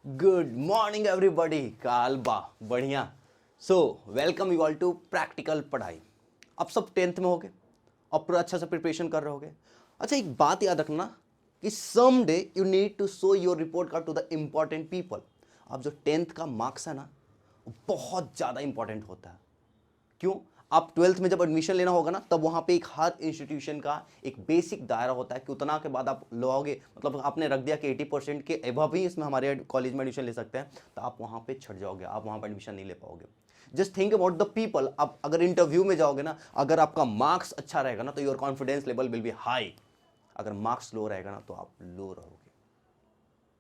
Good morning everybody. कालबा बढ़िया। So welcome you all to practical पढ़ाई। अब सब टेंथ में होगे और पूरा अच्छा से प्रिपरेशन कर रहे होगे। अच्छा, एक बात याद रखना कि some day you need to show your report card to the important people. अब जो टेंथ का मार्क्स है ना, वो बहुत ज़्यादा इंपॉर्टेंट होता है। क्यों? आप ट्वेल्थ में जब एडमिशन लेना होगा ना, तब वहां पे एक हर इंस्टीट्यूशन का एक बेसिक दायरा होता है कि उतना के बाद आप लोगे, मतलब आपने रख दिया कि 80% के एबव ही इसमें हमारे कॉलेज में एडमिशन ले सकते हैं, तो आप वहां पे छट जाओगे, आप वहां पर एडमिशन नहीं ले पाओगे। Just think about the people. आप अगर इंटरव्यू में जाओगे ना, अगर आपका मार्क्स अच्छा रहेगा ना, तो your confidence level will be high. अगर मार्क्स लो रहेगा ना, तो आप लो रहोगे।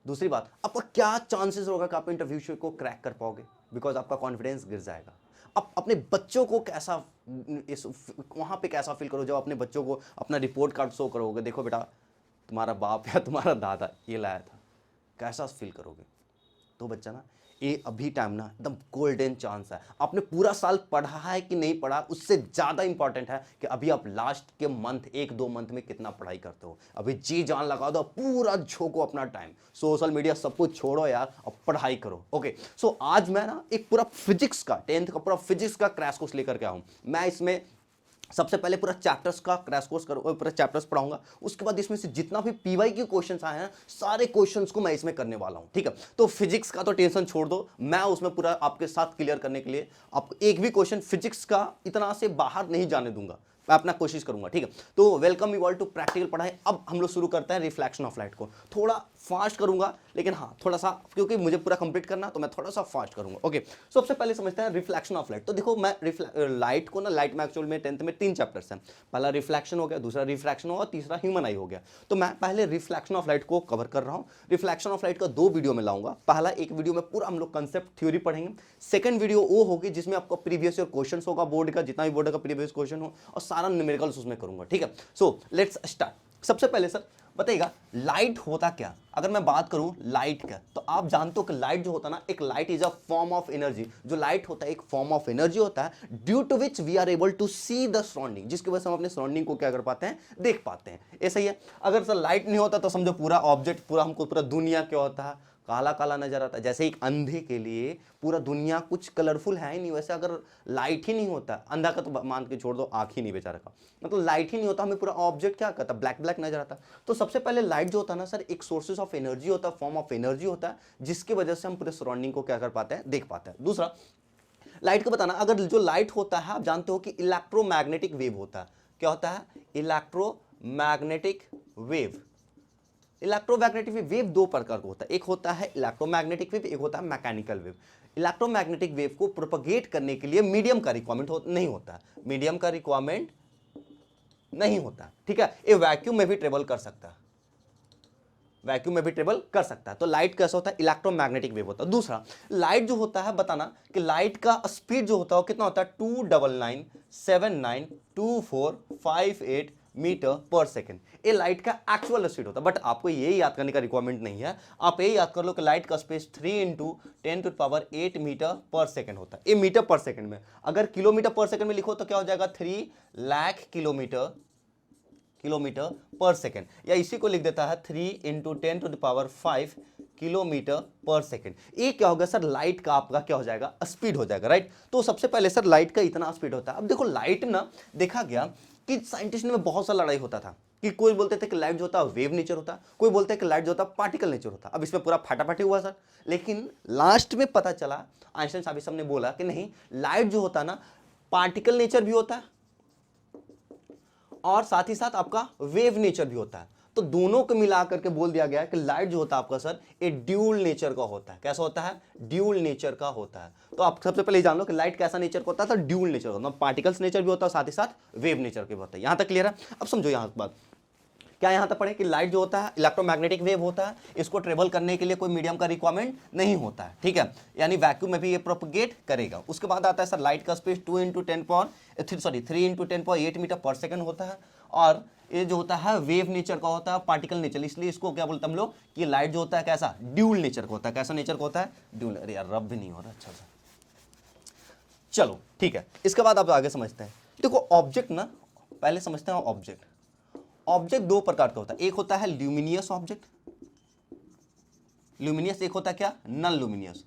दूसरी बात, आपका क्या चांसेस होगा कि आप इंटरव्यू को क्रैक कर पाओगे, बिकॉज आपका कॉन्फिडेंस गिर जाएगा। आप अपने बच्चों को कैसा इस वहां पे कैसा फील करो जब अपने बच्चों को अपना रिपोर्ट कार्ड शो करोगे, देखो बेटा तुम्हारा बाप या तुम्हारा दादा ये लाया था, कैसा फील करोगे। तो बच्चा ना, ये अभी टाइम ना एकदम गोल्डन चांस है। आपने पूरा साल पढ़ा है कि नहीं पढ़ा, उससे ज़्यादा इंपॉर्टेंट है कि अभी आप लास्ट के मंथ, 1-2 मंथ में कितना पढ़ाई करते हो। अभी जी जान लगा दो, पूरा झोंको अपना टाइम, सोशल मीडिया सब कुछ छोड़ो यार और पढ़ाई करो। ओके, सो आज मैं ना एक पूरा फिजिक्स का, टेंथ का पूरा फिजिक्स का क्रैश कोर्स लेकर के आऊँ। मैं इसमें सबसे पहले पूरा चैप्टर्स का क्रैश कोर्स करूंगा, पूरा चैप्टर्स पढ़ाऊंगा। उसके बाद इसमें से जितना भी पीवाई के क्वेश्चंस आए हैं, सारे क्वेश्चंस को मैं इसमें करने वाला हूं। ठीक है, तो फिजिक्स का तो टेंशन छोड़ दो, मैं उसमें पूरा आपके साथ क्लियर करने के लिए आपको एक भी क्वेश्चन फिजिक्स का इतना से बाहर नहीं जाने दूंगा। मैं अपना कोशिश करूंगा। ठीक है, तो welcome you all to practical पढ़ाई। अब हम लोग शुरू करते हैं रिफ्लेक्शन ऑफ लाइट को। थोड़ा फास्ट करूंगा, लेकिन हाँ थोड़ा सा, क्योंकि मुझे पूरा कंप्लीट करना, तो मैं थोड़ा सा फास्ट करूंगा। ओके, सबसे पहले समझते हैं रिफ्लेक्शन ऑफ लाइट। तो देखो, मैं लाइट को ना, लाइट में एक्चुअल में टेंथ में 3 चैप्टर्स हैं। पहला रिफ्लेक्शन हो गया, दूसरा रिफ्रैक्शन होगा, तीसरा ह्यूमन आई हो गया। तो मैं पहले रिफ्लेक्शन ऑफ लाइट को कवर कर रहा हूँ। रिफ्लेक्शन ऑफ लाइट का 2 वीडियो में लाऊंगा। पहला एक वीडियो में पूरा हम लोग कंसेप्ट थ्योरी पढ़ेंगे। सेकंड वीडियो वो होगी जिसमें आपका प्रीवियस ईयर क्वेश्चन होगा, बोर्ड का जितना भी बोर्ड का प्रीवियस क्वेश्चन हो, और सारा न्यूमेरिकल्स उसमें करूंगा। ठीक है, सो लेट्स स्टार्ट। सबसे पहले सर बताइएगा, लाइट होता क्या। अगर मैं बात करूं लाइट का, तो आप जानते हो कि लाइट जो होता है ना, एक light is a form of energy. जो लाइट होता है एक फॉर्म ऑफ एनर्जी होता है, due to which we are able to see the surrounding, जिसकी वजह से हम अपने सराउंडिंग को क्या कर पाते हैं, देख पाते हैं। ऐसा ही है, अगर सर लाइट नहीं होता तो समझो पूरा ऑब्जेक्ट, पूरा हमको पूरा दुनिया क्या होता है, काला काला नजर आता है। जैसे एक अंधे के लिए पूरा दुनिया कुछ कलरफुल है ही नहीं, वैसे अगर लाइट ही नहीं होता, अंधा का तो मान के छोड़ दो, आंख ही नहीं बेचारा का, मतलब लाइट ही नहीं होता, हमें पूरा ऑब्जेक्ट क्या करता, ब्लैक ब्लैक नजर आता। तो सबसे पहले लाइट जो होता है ना सर, एक सोर्सेस ऑफ एनर्जी होता है, फॉर्म ऑफ एनर्जी होता है, जिसकी वजह से हम पूरे सराउंडिंग को क्या कर पाते हैं, देख पाते हैं। दूसरा, लाइट को बताना, अगर जो लाइट होता है, आप जानते हो कि इलेक्ट्रोमैग्नेटिक वेव होता है। क्या होता है? Electromagnetic wave. इलेक्ट्रोमैग्नेटिक वेव 2 प्रकार का होता है, एक होता है इलेक्ट्रोमैग्नेटिक वेव, एक होता है मैकेनिकल वेव। इलेक्ट्रोमैग्नेटिक वेव को प्रोपगेट करने के लिए मीडियम का रिक्वायरमेंट नहीं होता है, मीडियम का रिक्वायरमेंट नहीं होता। ठीक है, ये वैक्यूम में भी ट्रेवल कर सकता है, वैक्यूम में भी ट्रेवल कर सकता है। तो लाइट कैसा होता है? इलेक्ट्रोमैग्नेटिक वेव होता है। दूसरा, लाइट जो होता है, बताना कि लाइट का स्पीड जो होता है वो कितना होता है, 299792458 मीटर पर सेकेंड। ये लाइट का एक्चुअल स्पीड होता है, बट आपको ये याद करने का रिक्वायरमेंट नहीं है। आप ये याद कर लो कि लाइट का स्पीड 3 × 10⁸ मीटर पर सेकेंड होता है। ये मीटर पर सेकेंड में, अगर किलोमीटर पर सेकेंड में लिखो तो क्या हो जाएगा, 3 लाख किलोमीटर पर सेकेंड, या इसी को लिख देता है 3 × 10⁵ किलोमीटर पर सेकेंड। ये क्या होगा सर, लाइट का आपका क्या हो जाएगा, स्पीड हो जाएगा, राइट। तो सबसे पहले सर लाइट का इतना स्पीड होता है। अब देखो, लाइट ना, देखा गया कि साइंटिस्ट में बहुत सा लड़ाई होता था कि कोई बोलते थे कि लाइट जो होता है वेव नेचर होता है, कोई बोलते हैं कि लाइट जो होता है पार्टिकल नेचर होता है। अब इसमें पूरा फटाफटी हुआ सर, लेकिन लास्ट में पता चला, आइंस्टाइन साहब ने बोला कि नहीं, लाइट जो होता है ना, पार्टिकल नेचर भी होता है और साथ ही साथ आपका वेव नेचर भी होता है। तो दोनों को मिला करके बोल दिया गया है कि लाइट जो होता है आपका सर, ये ड्यूल नेचर का होता है। कैसा होता है? ड्यूल नेचर का होता है। तो आप सबसे पहले जान लो कि लाइट कैसा नेचर का होता है, तो ड्यूल नेचर होता है, पार्टिकल्स नेचर भी होता है, साथ ही साथ वेव नेचर के भी होता है। यहां तक क्लियर है? अब समझो यहां बात क्या, यहां तक पढ़े कि लाइट जो होता है इलेक्ट्रोमैग्नेटिक वेव होता है, इसको ट्रेवल करने के लिए कोई मीडियम का रिक्वायरमेंट नहीं होता है। ठीक है, यानी वैक्यूम में भी ये प्रोपगेट करेगा। उसके बाद आता है सर लाइट का स्पीड 3 × 10⁸ मीटर पर सेकंड होता है, और ये जो होता है वेव नेचर का होता है, पार्टिकल नेचर, इसलिए इसको क्या बोलते हैं हम लोग कि लाइट जो होता है कैसा, ड्यूल नेचर का होता है। कैसा नेचर का होता है? ड्यूल। अरे यार रब भी नहीं हो रहा अच्छा सा। चलो ठीक है, इसके बाद आप आगे समझते हैं। देखो ऑब्जेक्ट ना, पहले समझते हैं ऑब्जेक्ट। ऑब्जेक्ट 2 प्रकार का होता है, एक होता है ल्यूमिनियस ऑब्जेक्ट, ल्यूमिनियस, एक होता है क्या नॉन लुमिनियस।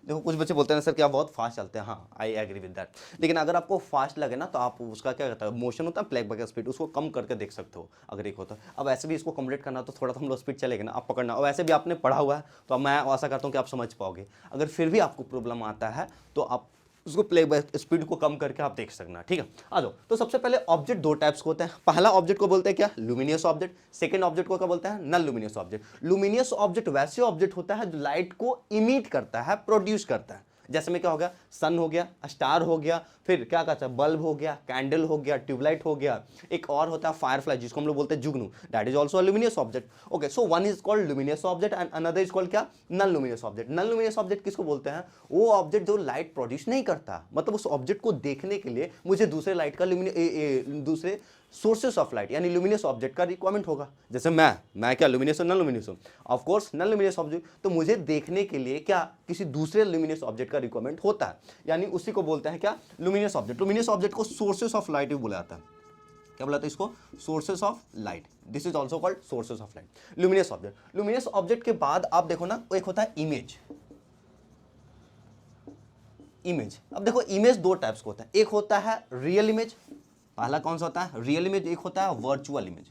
देखो कुछ बच्चे बोलते हैं सर कि आप बहुत फास्ट चलते हैं, हाँ आई एग्री विद दैट, लेकिन अगर आपको फास्ट लगे ना तो आप उसका क्या कहता है मोशन होता है प्लेबैक स्पीड, उसको कम करके देख सकते हो अगर एक होता है। अब ऐसे भी इसको कंप्लीट करना तो थोड़ा तो हम लोग स्पीड चलेगा ना, आप पकड़ना, और ऐसे भी आपने पढ़ा हुआ है तो मैं आशा करता हूँ कि आप समझ पाओगे। अगर फिर भी आपको प्रॉब्लम आता है तो आप उसको प्लेबैक स्पीड को कम करके आप देख सकना, ठीक है। आ जाओ, तो सबसे पहले ऑब्जेक्ट दो टाइप्स के होते हैं। पहला ऑब्जेक्ट को बोलते हैं क्या लुमिनियस ऑब्जेक्ट, सेकंड ऑब्जेक्ट को क्या बोलते हैं non luminous object. Luminous object वैसे ऑब्जेक्ट होता है जो लाइट को इमिट करता है, प्रोड्यूस करता है। जैसे में क्या हो गया सन हो गया, स्टार हो गया, फिर क्या कहता है बल्ब हो गया, कैंडल हो गया, ट्यूबलाइट हो गया, एक और होता है फायरफ्लाई जिसको हम लोग बोलते हैं जुगनू, that is also a luminous object. Okay, so one is called luminous object and another is called क्या non luminous object. Non luminous object किसको बोलते हैं, वो ऑब्जेक्ट जो लाइट प्रोड्यूस नहीं करता, मतलब उस ऑब्जेक्ट को देखने के लिए मुझे दूसरे लाइट का दूसरे सोर्सेस ऑफ लाइट यानी लुमिनियस ऑब्जेक्ट का रिक्वायरमेंट होगा। जैसे मैं क्या लुमिनियस और नॉन लुमिनियस हूं, of course non luminous object, तो मुझे देखने के लिए क्या किसी दूसरे लुमिनियस ऑब्जेक्ट का रिक्वायरमेंट होता है, यानी उसी को बोलते हैं क्या लुमिनियस ऑब्जेक्ट। लुमिनियस ऑब्जेक्ट को सोर्सेस ऑफ लाइट भी बोला जाता है, क्या बोला था इसको sources of light, this is also called sources of light luminous object. Luminous object के बाद आप देखो ना एक होता है इमेज। इमेज, अब देखो इमेज दो टाइप्स का होता है, एक होता है रियल इमेज, पहला कौन सा होता है रियल इमेज, एक होता है virtual image.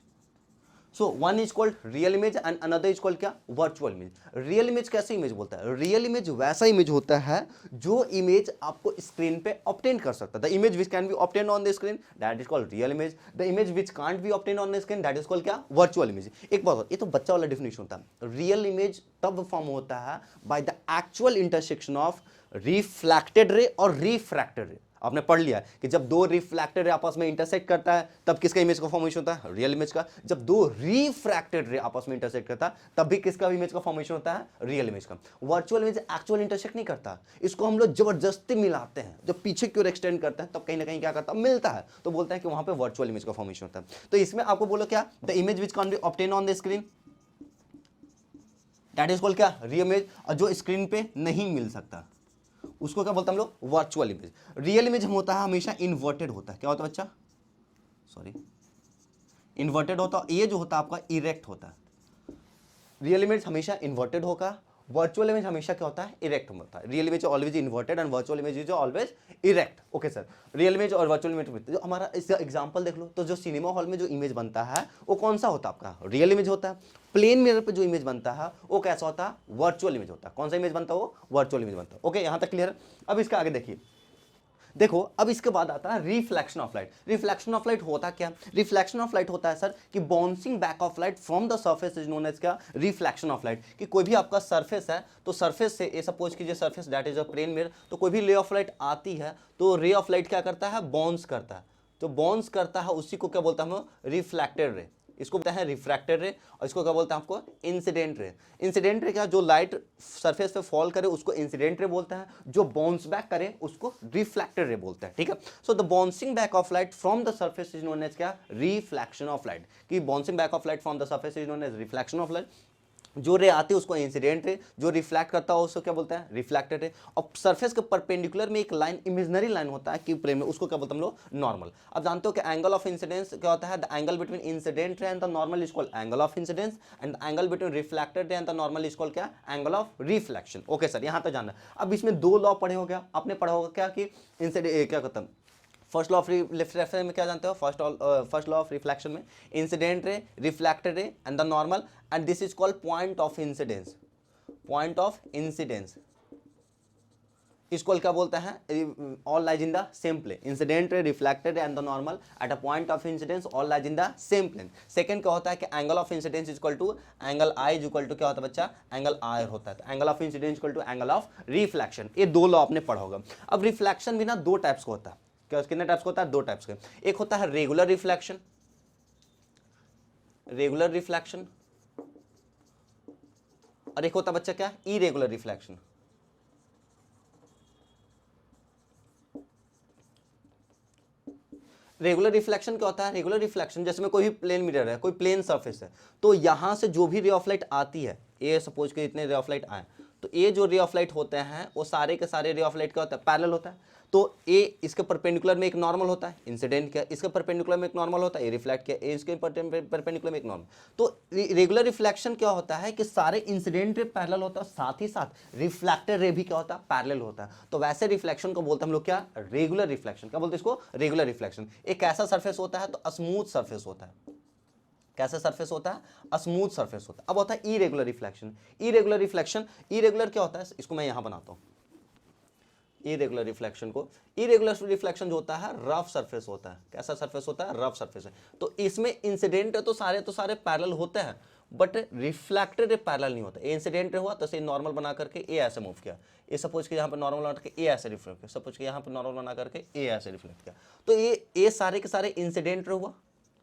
So one is called real image and another is called क्या वर्चुअल इमेज। रियल इमेज कैसे इमेज बोलता है, रियल इमेज वैसा इमेज होता है जो इमेज आपको स्क्रीन पे ऑब्टेन कर सकता है। The image which can be obtain on the screen that is called real image, the image which can't be obtain on the screen that is called क्या वर्चुअल इमेज। एक बात और, ये तो बच्चा वाला डेफिनेशन होता है। रियल इमेज तब फॉर्म होता है by the actual intersection of reflected ray और रिफ्रैक्टेड रे। आपने पढ़ लिया कि जब दो रिफ्लेक्टेड रे आपस में इंटरसेक्ट करता है तब किसका इमेज का फॉर्मेशन होता है रियल इमेज का, जब दो रिफ्रैक्टेड रे आपस में इंटरसेक्ट करता है तब भी किसका इमेज का फॉर्मेशन होता है रियल इमेज का। वर्चुअल इमेज एक्चुअल इंटरसेक्ट नहीं करता, इसको हम लोग जबरदस्ती मिलाते हैं, जब पीछे की ओर एक्सटेंड करते हैं तब कहीं ना कहीं क्या करता है मिलता है, तो बोलते हैं कि वहां पे वर्चुअल इमेज का फॉर्मेशन होता है। तो इसमें आपको बोलो क्या the image which can be obtain on the screen that is called क्या रियल इमेज, और जो स्क्रीन पे नहीं मिल सकता उसको क्या बोलते हैं हम लोग वर्चुअल इमेज। रियल इमेज होता है हमेशा इन्वर्टेड होता है, क्या होता है बच्चा सॉरी इन्वर्टेड होता है, ये जो होता है आपका इरेक्ट होता है। रियल इमेज हमेशा इन्वर्टेड होगा, वर्चुअल इमेज हमेशा क्या होता है इरेक्ट होता है। Real image always inverted and virtual image is always erect. Okay sir, real image और वर्चुअल इमेज जो हमारा इसका एग्जांपल देख लो, तो जो सिनेमा हॉल में जो इमेज बनता है वो कौन सा होता है आपका रियल इमेज होता है। प्लेन मिरर पे जो इमेज बनता है वो कैसा होता है वर्चुअल इमेज होता है। कौन सा इमेज बनता है वो वर्चुअल इमेज बनता है। ओके, यहां तक क्लियर। अब इसका आगे देखिए, देखो अब इसके बाद आता है reflection of light. Reflection of light होता क्या, रिफ्लेक्शन ऑफ लाइट होता है सर कि bouncing back of light from the surface is known as क्या रिफ्लेक्शन ऑफ लाइट। कि कोई भी आपका सरफेस है तो सरफेस से ये सपोज कीजिए surface that is a plane mirror, तो कोई भी रे ऑफ लाइट आती है तो रे ऑफ लाइट क्या करता है बाउंस करता है, तो बाउंस करता है उसी को क्या बोलता है हम रिफ्लेक्टेड रे, इसको बोलते हैं रिफ्रैक्टेड रे, और इसको क्या बोलते हैं आपको इंसिडेंट रे। इंसिडेंट रे क्या जो लाइट सरफेस पे फॉल करे उसको इंसिडेंट रे बोलते हैं, जो बाउंस बैक करे उसको रिफ्लेक्टेड रे बोलते हैं, ठीक है। So the bouncing back of light from the surface is known as क्या रिफ्लेक्शन ऑफ लाइट, कि bouncing back of light from the surface is known as reflection of light. जो ray आती है उसको इंसिडेंट रे, जो reflect करता है उसको क्या बोलते हैं रिफ्लेक्टेड रे। और सरफेस के परपेंडिकुलर में एक लाइन इमेजिनरी लाइन होता है कि प्लेन में, उसको क्या बोलते हैं हम लोग नॉर्मल। अब जानते हो कि एंगल ऑफ इंसिडेंस क्या होता है, the angle between incident ray and the normal is called angle of incidence, and the angle between reflected ray and the normal is called क्या angle of reflection. Okay sir, यहां तक जानना। अब इसमें दो लॉ पढ़े हो गया, आपने पढ़ा होगा क्या कि इंसिडेंट क्या कहता है फर्स्ट लॉ ऑफ रिफ्लेक्शन में क्या जानते हो, फर्स्ट लॉ ऑफ रिफ्लेक्शन में incident ray, reflected ray and the normal, and this is called point of incidence. Point of incidence इसको क्या बोलते हैं all lies in the same plane. Incident ray, reflected ray and the normal at a point of incidence all lies in the same plane. Second क्या होता है कि angle of incidence equal to angle I is equal to क्या होता है बच्चा angle I होता है, तो angle of incidence equal to angle of reflection. ये दो लॉ आपने पढ़ा होगा। अब रिफ्लेक्शन भी ना दो टाइप्स का होता है, क्या कितने टाइप्स का होता है दो टाइप्स के। एक होता है रेगुलर रिफ्लेक्शन, रेगुलर रिफ्लेक्शन, और एक होता है बच्चा क्या इरेगुलर रिफ्लेक्शन। रेगुलर रिफ्लेक्शन क्या होता है, रेगुलर रिफ्लेक्शन जैसे में कोई भी प्लेन मिरर है, कोई प्लेन सरफेस है, तो यहां से जो भी रे ऑफ लाइट आती है, ये सपोज के इतने रे ऑफ लाइट आए, तो ये जो रे ऑफ लाइट होते हैं वो सारे के सारे रे ऑफ लाइट क्या होता है, पैरेलल होता है। तो ए इसके परपेंडिकुलर में एक नॉर्मल होता है, इंसिडेंट क्या इसके परपेंडिकुलर में एक नॉर्मल होता है, ये रिफ्लेक्ट किया ए इसके परपेंडिकुलर में एक नॉर्मल। तो रेगुलर रिफ्लेक्शन क्या होता है कि सारे इंसिडेंट रे पैरेलल होता है, साथ ही साथ रिफ्लेक्टेड रे भी क्या होता है, पैरेलल होता है। तो वैसे रिफ्लेक्शन को बोलते हैं हम लोग क्या, रेगुलर रिफ्लेक्शन। क्या बोलते हैं इसको, रेगुलर रिफ्लेक्शन। एक ऐसा सरफेस होता है तो स्मूथ सरफेस होता है। कैसा सरफेस होता है, स्मूथ सरफेस होता है। अब होता है irregular reflection. Irregular reflection, irregular क्या होता है, इसको मैं यहां बनाता हूं इरेगुलर रिफ्लेक्शन को। इरेगुलर रिफ्लेक्शन जो होता है रफ सरफेस होता है। कैसा सरफेस होता है, रफ सरफेस है। तो इसमें इंसिडेंट है तो सारे पैरेलल होते हैं, बट रिफ्लेक्टेड पैरेलल नहीं होता। इंसिडेंट हुआ तो इसे नॉर्मल बना करके ए ऐसे मूव किया, ये सपोज कि यहाँ पर नॉर्मल बना करके ए ऐसे रिफ्लेक्ट किया, सपोज कि यहाँ पर नॉर्मल बना करके ए ऐसे रिफ्लेक्ट किया। तो ये सारे के सारे इंसिडेंट हुआ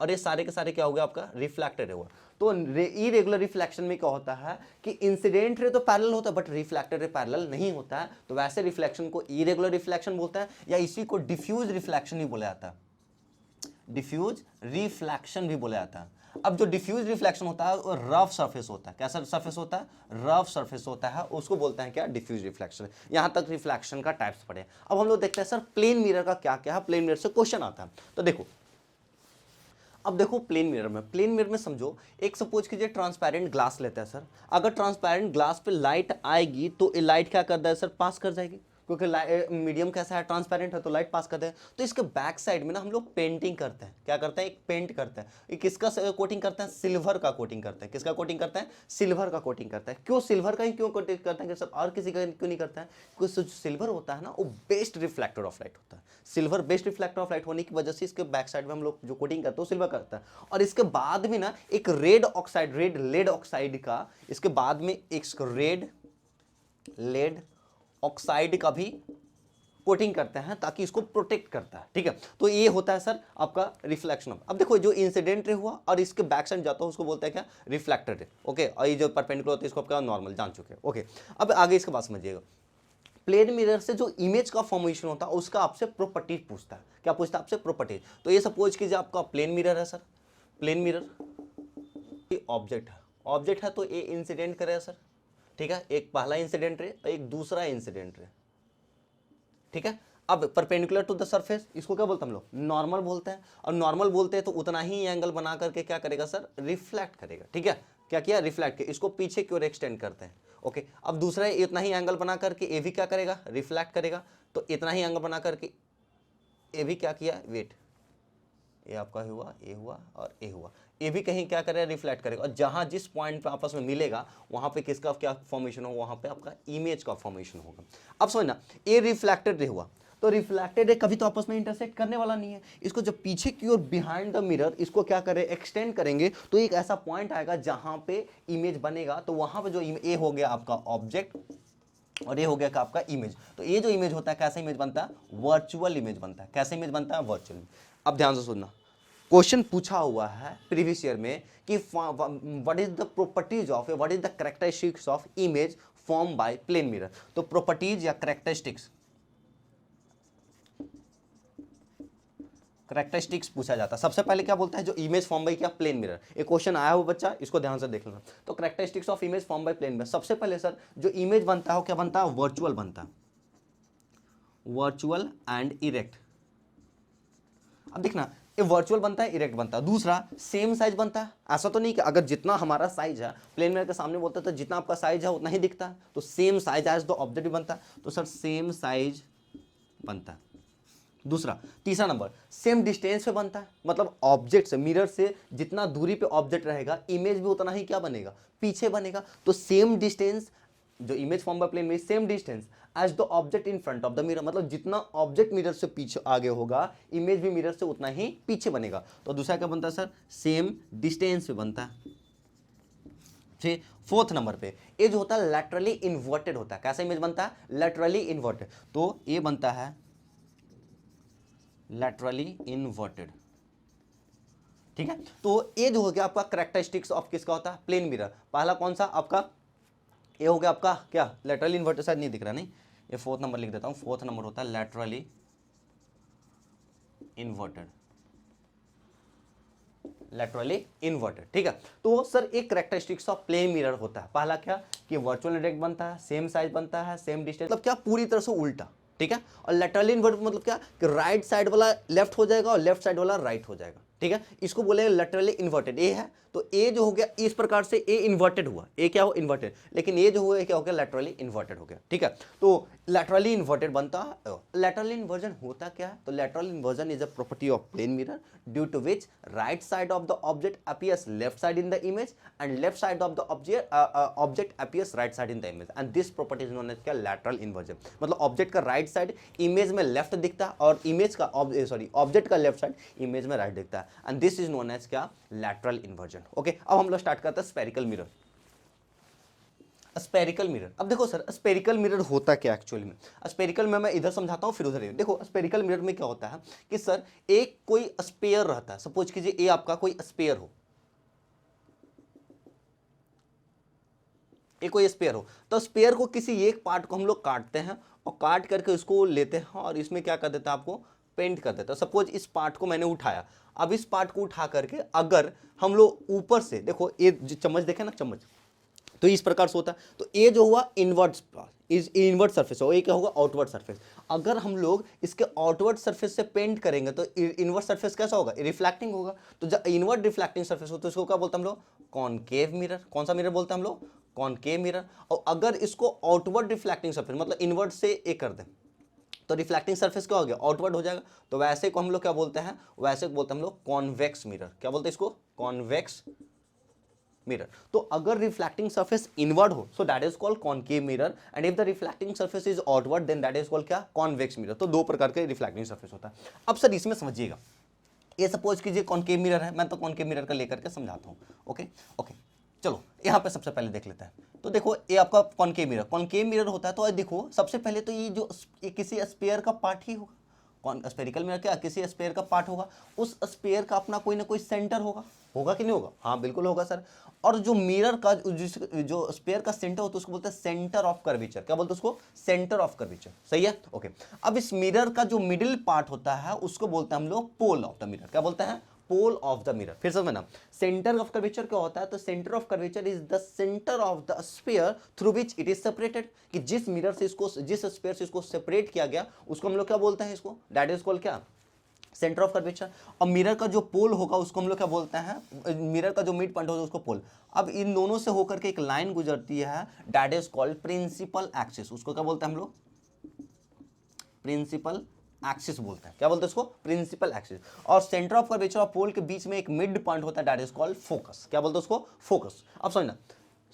और ये सारे के सारे क्या हो गया आपका, रिफ्लेक्टेड हुआ। तो इरेगुलर रिफ्लेक्शन में क्या होता है कि इंसिडेंट रे तो पैरेलल होता है बट रिफ्लेक्टेड रे पैरेलल नहीं होता है। तो वैसे रिफ्लेक्शन को इरेगुलर रिफ्लेक्शन बोलते हैं, या इसी को डिफ्यूज रिफ्लेक्शन भी बोला जाता है, डिफ्यूज रिफ्लेक्शन भी बोला जाता है। अब जो डिफ्यूज रिफ्लेक्शन होता है वो रफ सरफेस होता है। कैसा सरफेस होता है, रफ सरफेस होता है, उसको बोलते हैं क्या, डिफ्यूज रिफ्लेक्शन। यहां तक रिफ्लेक्शन का टाइप्स पढ़े। अब हम लोग देखते हैं सर प्लेन मिरर का क्या क्या है। प्लेन मिरर से क्वेश्चन आता है, तो देखो अब देखो प्लेन मिरर में समझो, एक सपोज कीजिए ट्रांसपेरेंट ग्लास लेते हैं सर। अगर ट्रांसपेरेंट ग्लास पे लाइट आएगी तो ये लाइट क्या कर है सर, पास कर जाएगी, क्योंकि मीडियम कैसा है, ट्रांसपेरेंट है, तो लाइट पास करते हैं। तो इसके बैक साइड में ना हम लोग पेंटिंग करते हैं। क्या करते हैं, एक पेंट करते हैं। ये किसका कोटिंग करते हैं, सिल्वर का कोटिंग करते हैं। किसका कोटिंग करते हैं, सिल्वर का कोटिंग करते हैं। क्यों सिल्वर का ही क्यों कोटिंग करते हैं सर, और किसी का क्यों नहीं करते हैं, क्योंकि सिल्वर होता है ना वो बेस्ट रिफ्लेक्टर ऑफ लाइट होता है। Silver best reflector of light होने की वजह से इसके बैक साइड में हम लोग जो कोटिंग करते हैं वो सिल्वर करता है। और इसके बाद भी ना एक red oxide, red lead oxide का, इसके बाद में एक रेड लेड ऑक्साइड का भी कोटिंग करते हैं ताकि इसको प्रोटेक्ट करता है। ठीक है, तो ये होता है सर आपका रिफ्लेक्शन। अब देखो जो इंसिडेंट रे हुआ और इसके बैक साइड जाता है उसको बोलते हैं क्या, रिफ्लेक्टेड रे। ओके, और ये जो परपेंडिकुलर होता है इसको आपका नॉर्मल जान चुके हैं। ओके, अब आगे इसके बाद समझिएगा। प्लेन मिरर से जो इमेज का फॉर्मेशन होता है उसका आपसे प्रॉपर्टीज पूछता है। क्या पूछता है आपसे, प्रॉपर्टीज। तो ये सपोज कीजिए आपका प्लेन मिरर है सर। प्लेन मिरर ऑब्जेक्ट है, ऑब्जेक्ट है तो ये इंसिडेंट करेगा सर। ठीक है, एक पहला इंसिडेंट रे और एक दूसरा इंसिडेंट रे। ठीक है, अब परपेंडिकुलर टू द सरफेस, इसको क्या बोलते हैं हम लोग, नॉर्मल बोलते हैं। और नॉर्मल बोलते हैं तो उतना ही एंगल बना करके क्या करेगा सर, रिफ्लेक्ट करेगा। ठीक है, क्या किया, रिफ्लेक्ट किया। इसको पीछे की ओर एक्सटेंड करते हैं। ओके, अब दूसरा इतना ही एंगल बना करके ए भी क्या करेगा, रिफ्लेक्ट करेगा। तो इतना ही एंगल बना करके ए भी क्या किया, वेट, ये आपका हुआ, ए हुआ और ए हुआ, ये भी कहीं क्या करेगा, रिफ्लेक्ट करेगा। और जहां जिस पॉइंट पे आपस में मिलेगा वहां पे किसका क्या फॉर्मेशन होगा, वहां पे आपका इमेज का फॉर्मेशन होगा। अब समझना, ये रिफ्लेक्टेड रे हुआ तो रिफ्लेक्टेड रे कभी तो आपस में इंटरसेक्ट करने वाला नहीं है। इसको जब पीछे की ओर बिहाइंड द मिरर इसको क्या करे, एक्सटेंड करेंगे तो एक ऐसा पॉइंट आएगा जहां पे इमेज बनेगा। तो वहां पे जो ए हो गया आपका ऑब्जेक्ट और ये हो गया आपका इमेज। तो ये जो इमेज होता है कैसा इमेज बनता है, वर्चुअल इमेज बनता है। कैसा इमेज बनता है, वर्चुअल। अब ध्यान से सुनना, क्वेश्चन पूछा हुआ है प्रीवियस ईयर में कि what is the properties of, what is the characteristics of image form by plane mirror. तो प्रॉपर्टीज या कैरेक्टरिस्टिक्स पूछा जाता है। सबसे पहले क्या बोलता है, जो इमेज फॉर्म बाय क्या, प्लेन मिरर। एक क्वेश्चन आया हुआ बच्चा, इसको ध्यान से देख लेना। तो characteristics of image form by plane mirror, सबसे पहले सर जो इमेज बनता है वो क्या बनता है, वर्चुअल बनता है, वर्चुअल एंड इरेक्ट। अब देखना, ये वर्चुअल बनता है, इरेक्ट बनता है। दूसरा सेम साइज बनता है। ऐसा तो नहीं कि अगर जितना हमारा साइज है, प्लेन मिरर के सामने बोलते तो जितना आपका साइज है उतना ही दिखता है, तो same size as the object बनता है। तो सर सेम साइज बनता है। दूसरा, तीसरा नंबर, सेम डिस्टेंस पे बनता है, मतलब ऑब्जेक्ट से, मिरर से जितना दूरी पे ऑब्जेक्ट रहेगा इमेज भी उतना ही क्या बनेगा, पीछे बनेगा। तो सेम डिस्टेंस, जो इमेज फॉर्म बाय प्लेन में same distance as the object in front of the mirror, मतलब जितना ऑब्जेक्ट मिरर से पीछे आगे होगा इमेज भी मिरर से उतना ही पीछे बनेगा। तो दूसरा क्या बनता है सर, सेम डिस्टेंस पे बनता है। ठीक, फोर्थ नंबर पे ये जो होता है लैटरली इन्वर्टेड होता है। कैसा इमेज बनता है, लैटरली इन्वर्टेड। तो ये बनता है लैटरली इन्वर्टेड। ठीक है, तो ये जो हो गया आपका कैरेक्टरिस्टिक्स ऑफ किसका होता है, प्लेन मिरर। पहला कौन सा आपका, ये हो गया आपका क्या, लैटरली इन्वर्टेड। शायद नहीं दिख रहा, नहीं, ये फोर्थ नंबर लिख देता हूं। फोर्थ नंबर होता है लैटरली इन्वर्टेड। लैटरली इन्वर्टेड, ठीक है। तो सर एक कैरेक्टरिस्टिक्स ऑफ प्लेन मिरर होता है, पहला क्या कि वर्चुअल डायरेक्ट बनता है, सेम साइज बनता है, सेम डिस्टेंस, मतलब क्या पूरी तरह से उल्टा, ठीक है। और लैटरली इन्वर्टेड मतलब क्या कि राइट साइड वाला लेफ्ट हो जाएगा और लेफ्ट साइड वाला राइट हो जाएगा, ठीक है। इसको बोलेंगे लैटरली इन्वर्टेड। ए है तो ए जो हो गया इस प्रकार से ए इन्वर्टेड हुआ, ए क्या हो इन्वर्टेड, लेकिन ये जो हुआ क्या हो गया लैटरली इन्वर्टेड हो गया, ठीक है। तो लैटरली इन्वर्टेड बनता है। लैटरली इन्वर्जन होता क्या है, तो lateral inversion is a property of plane mirror due to which right side of the object appears left side in the image and left side of the object appears right side in the image, and this property is known as क्या lateral inversion. मतलब object का right side image में left दिखता है और image का object का left side image में राइट दिखता है, and this is known as क्या लैटरल इन्वर्जन। ओके, अब हम लोग स्टार्ट करते हैं स्फेरिकल मिरर। स्पेरिकल मिरर, अब देखो सर स्पेरिकल मिरर होता क्या एक्चुअली में। स्पेरिकल में मैं इधर समझाता हूँ फिर उधर। देखो स्पेरिकल मिरर में क्या होता है कि सर एक कोई स्पेयर रहता है, सपोज कीजिए ये आपका कोई स्पेयर हो, एक कोई स्पेयर हो, तो स्पेयर को किसी एक पार्ट को हम लोग काटते हैं और काट करके उसको लेते हैं और इसमें क्या कर देता है आपको पेंट कर देता है। सपोज इस पार्ट को मैंने उठाया, अब इस पार्ट को उठा करके अगर हम लोग ऊपर से देखो ये चम्मच देखे ना, चम्मच तो इस प्रकार से होता है, तो ये जो हुआ इनवर्ट सरफेस हो, ये क्या होगा आउटवर्ड सरफेस। अगर हम लोग इसके आउटवर्ड सरफेस से पेंट करेंगे तो इनवर्ट सरफेस कैसा होगा रिफ्लेक्टिंग होगा। तो जब इनवर्ट रिफ्लेक्टिंग सरफेस हो तो इसको क्या बोलते हैं हम लोग कॉनकेव मिरर। कौन सा मिरर बोलते हैं हम लोग कॉनकेव मिरर। और अगर इसको आउटवर्ड रिफ्लेक्टिंग सरफेस मतलब इनवर्ट से एक कर दें तो रिफ्लेक्टिंग सरफेस क्या हो गया आउटवर्ड हो जाएगा, तो वैसे को हम लोग क्या बोलते हैं, वैसे को बोलते हैं हम लोग कॉन्वेक्स मिरर। क्या बोलते हैं इसको कॉन्वेक्स मिरर। तो अगर रिफ्लेक्टिंग सरफेस इनवर्ड हो so that is called concave mirror, and if the reflecting surface is outward then that is called क्या कॉन्वेक्स मिरर। तो दो प्रकार के रिफ्लेक्टिंग सरफेस होता है। अब सर इसमें समझिएगा, ये सपोज कीजिए कॉनकेव मिरर है, मैं तो कॉनकेव मिरर का लेकर के समझाता हूँ। ओके ओके, चलो यहाँ पे सबसे पहले देख लेते हैं। तो देखो ये आपका कॉनकेव मिरर होता है। तो देखो सबसे पहले तो ये किसी स्फीयर का पार्ट ही होगा। स्फेरिकल मिरर क्या किसी स्फीयर का पार्ट होगा, उस स्फीयर का अपना कोई ना कोई सेंटर होगा, होगा कि नहीं होगा, हाँ बिल्कुल होगा सर। और जो मिरर का जो स्फीयर का सेंटर होता है उसको बोलते हैं सेंटर ऑफ कर्वेचर। क्या बोलते हैं उसको सेंटर ऑफ कर्वेचर, सही है ओके। अब इस मिरर का जो मिडिल पार्ट होता है उसको बोलते हैं हम लोग पोल ऑफ द मिरर। क्या बोलते हैं पोल ऑफ द मिरर। फिर समझना सेंटर ऑफ कर्वेचर क्या होता है, तो centre of curvature is the centre of the sphere through which it is separated. कि जिस मिरर से इसको जिस स्फीयर से इसको सेपरेट किया गया उसको हम लोग क्या बोलते हैं, इसको दैट इज कॉल्ड क्या सेंटर ऑफ कर्वेचर। और मिरर का जो पोल होगा उसको हम लोग क्या बोलते हैं, मिरर का जो मिड पॉइंट होगा उसको पोल। अब इन दोनों से होकर के एक लाइन गुजरती है that is called principal axis. उसको क्या बोलते हैं हम लोग प्रिंसिपल एक्सिस बोलते हैं। क्या बोलते हैं इसको प्रिंसिपल एक्सिस। और सेंटर ऑफ कर्वेचर और पोल के बीच में एक मिड पॉइंट होता है दैट इज कॉल्ड फोकस। क्या बोलते हैं उसको फोकस। अब समझना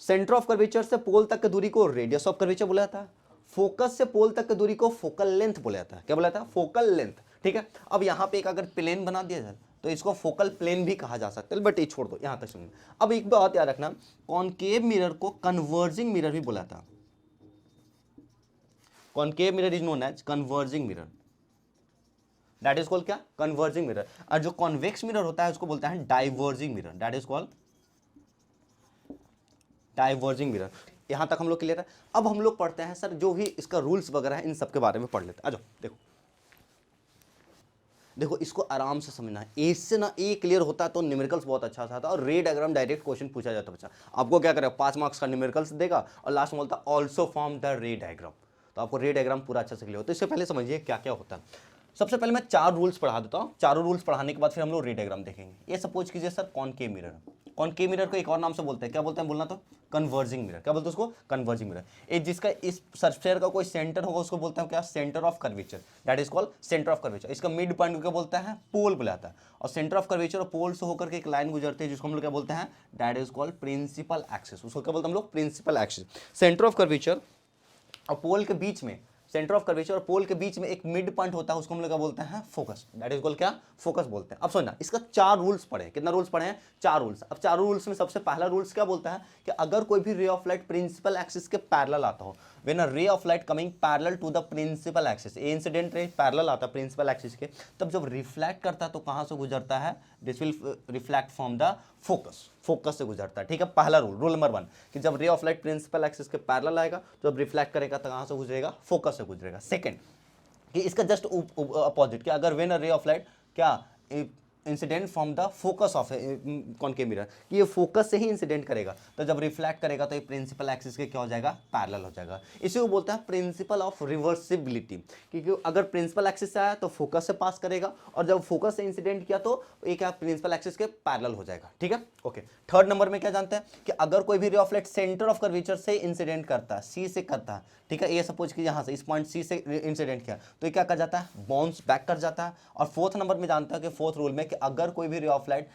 सेंटर ऑफ कर्वेचर से पोल तक की दूरी को रेडियस ऑफ कर्वेचर बोला जाता है, फोकस से पोल तक की दूरी को फोकल लेंथ बोला जाता है। क्या बोला जाता है फोकल लेंथ, ठीक है। अब यहाँ पे एक अगर प्लेन बना दिया जाए तो इसको फोकल प्लेन भी कहा जा सकता है, बट ये छोड़ दो यहाँ तक समझ। अब एक बात याद रखना कॉनकेव मिरर को कन्वर्जिंग मिरर भी बोला था। Concave mirror is known as converging mirror, that is called क्या कन्वर्जिंग मिरर। और जो कॉन्वेक्स मिरर होता है उसको बोलते हैं diverging mirror, that is called diverging mirror. यहां तक हम लोग क्लियर है। अब हम लोग पढ़ते हैं सर जो भी इसका रूल्स वगैरह है इन सब के बारे में पढ़ लेते हैं। आ जाओ देखो देखो इसको आराम से समझना है, इससे ना ए क्लियर होता है तो न्यूमेरिकल्स बहुत अच्छा सा आता है और रे डायग्राम डायरेक्ट क्वेश्चन पूछा जाता है। बच्चा आपको क्या करेगा 5 मार्क्स का न्यूमेरिकल्स देगा और लास्ट में बोलता है ऑल्सो फॉर्म द रे डायग्राम। तो आपको रे डायग्राम पूरा अच्छा से क्लियर होता है। इससे पहले समझिए क्या क्या होता है। सबसे पहले मैं 4 रूल्स पढ़ा देता हूँ, चारों रूल्स पढ़ाने के बाद फिर हम लोग रे डायग्राम देखेंगे। ये सपोज कीजिए sir concave mirror, concave mirror को एक और नाम से बोलते हैं, क्या बोलते हैं बोलना तो कन्वर्जिंग मिरर। क्या बोलते हैं उसको कन्वर्जिंग मिरर। ये जिसका इस सरफेयर का कोई सेंटर होगा उसको बोलते हैं क्या centre of curvature, that is called centre of curvature. इसका मिड पॉइंट क्या बोलता है पोल बुलाता है। और सेंटर ऑफ कर्वेचर और पोल से होकर के एक लाइन गुजरती है जिसको हम लोग क्या बोलते हैं that is called principal axis. उसको क्या बोलते हैं हम लोग principal axis. Centre of curvature और पोल के बीच में सेंटर ऑफ कर्वेचर और पोल के बीच में एक मिड पॉइंट होता है उसको हम लोग क्या बोलते हैं फोकस, दैट इज कॉल्ड क्या फोकस बोलते हैं। अब सुनना इसका 4 रूल्स पढ़े, कितना रूल्स पढ़े हैं 4 रूल्स। अब 4 रूल्स में सबसे पहला रूल्स क्या बोलता है कि अगर कोई भी ray of light principal axis के पैरेलल आता हो, when a ray of light coming parallel to the principal axis, a incident ray parallel आता है प्रिंसिपल एक्सिस के, तब जब रिफ्लेक्ट करता है तो कहां से गुजरता है, this will reflect from the focus, focus से गुजरता है। ठीक है, पहला रूल, रूल नंबर 1 कि जब ray of light principal axis के पैरेलल आएगा तो जब रिफ्लेक्ट करेगा तो कहां से गुजरेगा, फोकस से गुजरेगा। सेकंड कि इसका जस्ट अपोजिट कि अगर when a ray of light क्या incident from the focus of concave mirror, कि ये फोकस से ही इंसिडेंट करेगा, तो जब रिफ्लेक्ट करेगा तो ये प्रिंसिपल एक्सिस के क्या हो जाएगा, पैरेलल हो जाएगा। इसी को बोलते हैं प्रिंसिपल ऑफ रिवर्सिबिलिटी, क्योंकि अगर प्रिंसिपल एक्सिस से आया तो फोकस से पास करेगा, और जब फोकस से इंसिडेंट किया तो ये क्या प्रिंसिपल एक्सिस के पैरेलल हो जाएगा। ठीक है, ओके। थर्ड नंबर में क्या जानते हैं कि अगर कोई भी ray of light centre of curvature से इंसिडेंट करता है, सी से करता है, ठीक है, ये सपोज कि यहाँ से इस पॉइंट सी से इंसिडेंट किया तो ये क्या कर जाता है, बाउंस बैक कर जाता है। और फोर्थ नंबर में जानते हैं कि फोर्थ रूल में कि अगर कोई भी रे ऑफ लाइट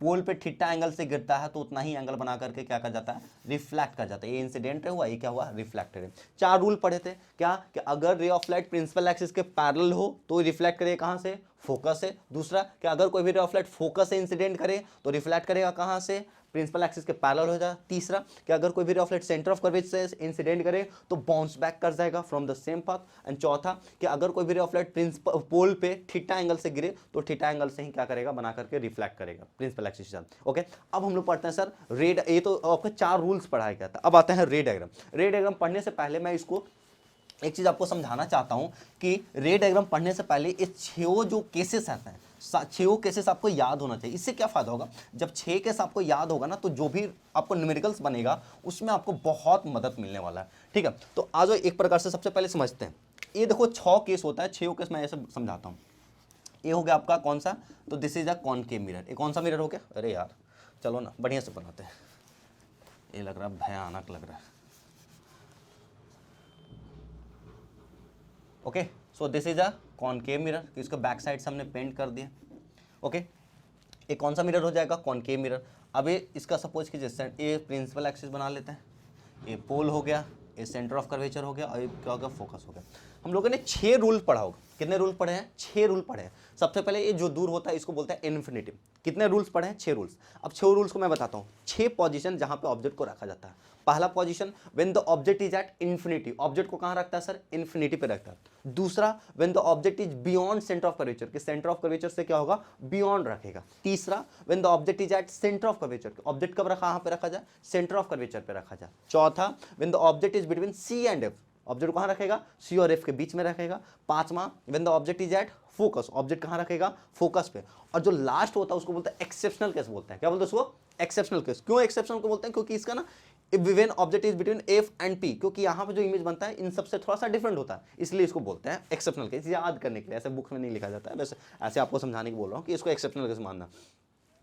पोल पे थीटा एंगल से गिरता है तो उतना ही एंगल बना करके क्या कर जाता है, रिफ्लेक्ट कर जाता है। ये इंसिडेंट हुआ, ये क्या हुआ, रिफ्लेक्टेड है। चार रूल पढ़े थे क्या, कि अगर ray of light principal axis के पैरेलल हो तो रिफ्लेक्ट करेगा कहां से, फोकस से। दूसरा कि अगर कोई भी रे ऑफ लाइट फोकस से इंसिडेंट करे तो रिफ्लेक्ट करेगा कहां से, प्रिंसिपल एक्सिस के पैरेलल हो जाएगा। तीसरा कि अगर कोई भी ray of light centre of curvature से इंसिडेंट करे तो बाउंस बैक कर जाएगा from the same path. And चौथा कि अगर कोई भी रे ऑफ लाइट प्रिंसिपल पोल पे थीटा एंगल से गिरे तो थीटा एंगल से ही क्या करेगा, बना करके रिफ्लेक्ट करेगा प्रिंसिपल एक्सिस से। ओके, अब हम लोग पढ़ते हैं सर रे, ये तो आपके चार रूल्स पढ़ाया गया था। अब आते हैं रे डायग्राम। रे डायग्राम पढ़ने से पहले मैं इसको एक चीज आपको समझाना चाहता हूं कि रे डायग्राम पढ़ने से पहले ये छह जो केसेस आते हैं, छह केसेस आपको याद होना चाहिए। इससे क्या फायदा होगा, जब छह केस आपको याद होगा ना तो जो भी आपको न्यूमेरिकल्स बनेगा उसमें आपको बहुत मदद मिलने वाला है। ठीक है, तो आज एक प्रकार से सबसे पहले समझते हैं। ये देखो 6 केस होता है, 6 केस मैं ऐसे समझाता हूँ। ये हो गया आपका कौन सा, तो this is a concave mirror. ये कौन सा मिरर हो गया, अरे यार चलो ना बढ़िया से बनाते हैं, ये लग रहा है भयानक लग रहा है। Okay, so this is a concave mirror, इसको बैक साइड से हमने पेंट कर दिया। ओके, ये कौन सा मिरर हो जाएगा, कॉनकेव मिरर। अब ये इसका सपोज कीजिए ये प्रिंसिपल एक्सिस बना लेते हैं, ये पोल हो गया, ये सेंटर ऑफ कर्वेचर हो गया, और ये क्या हो गया, फोकस हो गया। हम लोगों ने 6 रूल पढ़ा होगा। कितने रूल पढ़े हैं, 6 रूल पढ़े हैं। सबसे पहले ये जो दूर होता है इसको बोलते हैं इन्फिनिटी। कितने रूल्स पढ़े हैं, 6 रूल्स। अब 6 रूल्स को मैं बताता हूँ। 6 पोजीशन जहां पे ऑब्जेक्ट को रखा जाता है। पहला position, when the object is at infinity, object को कहां रखता है सर, इन्फिनिटी पे रखता है। दूसरा, when the object is beyond centre of curvature, कि सेंटर ऑफ कर्वेचर से क्या होगा, बियॉन्ड रखेगा। तीसरा, when the object is at centre of curvature, object कब रखा, कहां पे रखा जाए, सेंटर ऑफ कर्वेचर पे रखा जाए। चौथा, when the object is between C and F, object कहां रखेगा, सी और एफ के बीच में रखेगा। पांचवा, when the object is at focus, object कहां रखेगा, फोकस पे। और जो लास्ट होता है उसको बोलते हैं एक्सेप्शनल केस बोलते हैं। क्या बोलते हैं उसको, एक्सेप्शनल केस। क्यों एक्सेप्शनल को बोलते हैं, क्योंकि इसका ना when object is between F and P, क्योंकि यहाँ पे जो इमेज बनता है इन सबसे थोड़ा सा डिफरेंट होता है, इसलिए इसको बोलते हैं एक्सेप्शनल केस। याद करने के लिए, ऐसे बुक में नहीं लिखा जाता है, वैसे ऐसे आपको समझाने को बोल रहा हूँ कि इसको एक्सेप्शनल केस मानना,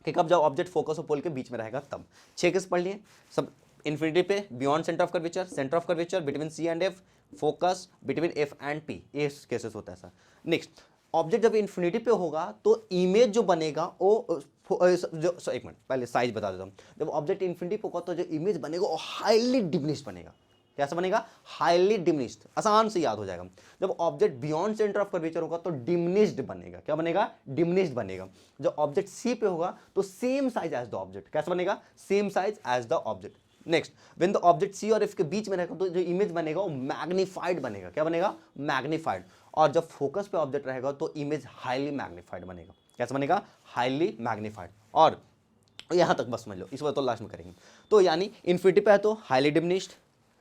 कि कब जब ऑब्जेक्ट फोकस और पोल के बीच में रहेगा तब। 6 केस पढ़ लिए सब, इन्फिनिटी पे, beyond centre of curvature, centre of curvature, between C and F, focus, between F and P, ये केसेस होता है सर। नेक्स्ट, ऑब्जेक्ट जब इन्फिनिटी पे होगा तो इमेज जो बनेगा वो जो एक मिनट पहले साइज बता देता हूँ। जब ऑब्जेक्ट इन्फिनिटी पे होगा तो जो इमेज बनेगा वो हाईली डिमिनिश्ड बनेगा। कैसा बनेगा, हाईली डिमिनिश्ड, आसान से याद हो जाएगा। जब object beyond centre of curvature होगा तो डिमिनिश्ड बनेगा। क्या बनेगा, डिमिनिश्ड बनेगा। जब ऑब्जेक्ट सी पे होगा तो same size as the object. कैसा बनेगा, same size as the object. Next, when the object C और एफ के बीच में रहेगा तो जो इमेज बनेगा वो मैग्नीफाइड बनेगा। क्या बनेगा, मैग्नीफाइड। और जब फोकस पे ऑब्जेक्ट रहेगा तो इमेज हाईली मैग्नीफाइड बनेगा। कैसा बनेगा, हाईली मैग्नीफाइड। और यहां तक बस समझ लो, इस बार तो लास्ट में करेंगे। तो यानी इन्फिनिटी पे है तो highly diminished,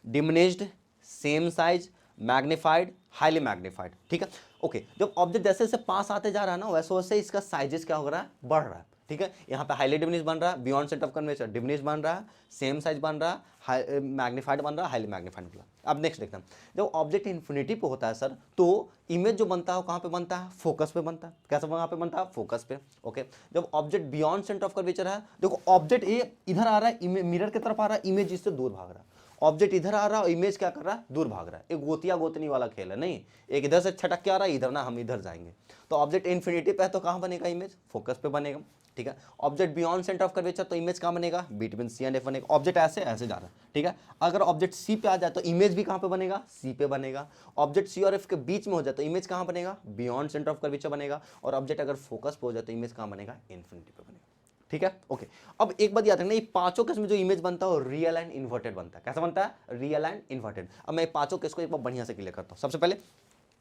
diminished, same size, magnified, highly magnified. ठीक है, ओके। जब ऑब्जेक्ट जैसे जैसे पास आते जा रहा है ना वैसे वैसे इसका साइजेस क्या हो रहा है, बढ़ रहा है। ठीक है, यहाँ पे हाईली डिमिनिश बन रहा है, beyond centre of curvature diminish बन रहा है, सेम साइज बन रहा है, मैग्नीफाइड बन रहा है, हाईली मैग्नीफाइड बन रहा है। अब नेक्स्ट देखते हैं, जब ऑब्जेक्ट इन्फिनिटी पे होता है सर तो इमेज जो बनता है वो कहाँ पे बनता है, फोकस पे बनता है। कैसा वहाँ पे बनता है, फोकस पे। ओके, जब object beyond centre of curvature है, देखो ऑब्जेक्ट ये इधर आ रहा है, मिरर की तरफ आ रहा है, इमेज इससे दूर भाग रहा है। ऑब्जेक्ट इधर आ रहा है और इमेज क्या कर रहा है, दूर भाग रहा है। एक गोतिया गोतनी वाला खेल है, नहीं एक इधर से छटक के आ रहा है, इधर ना हम इधर जाएंगे। तो ऑब्जेक्ट इन्फिनिटी पे है तो कहाँ बनेगा, इमेज फोकस पे बनेगा। ठीक है, object beyond centre of curvature तो इमेज कहाँ बनेगा, बिटवीन सी एंड एफ बनेगा। ऑब्जेक्ट ऐसे ऐसे जा रहा है। ठीक है, अगर ऑब्जेक्ट सी पे आ जाए तो इमेज भी कहाँ पे बनेगा, सी पे बनेगा। ऑब्जेक्ट सी और एफ के बीच में हो जाए तो इमेज कहाँ बनेगा, बियॉन्ड सेंटर ऑफ कर्वेचर बनेगा। और ऑब्जेक्ट अगर फोकस पे हो जाए तो इमेज कहाँ बनेगा, इन्फिनिटी पे बनेगा। ठीक है, ओके। अब एक बात याद रखना, ये पांचों केस में जो इमेज बनता है वो रियल एंड इन्वर्टेड बनता है। कैसा बनता है, रियल एंड इन्वर्टेड। अब मैं पांचों केस को एक बार बढ़िया से क्लियर करता हूं। सबसे पहले,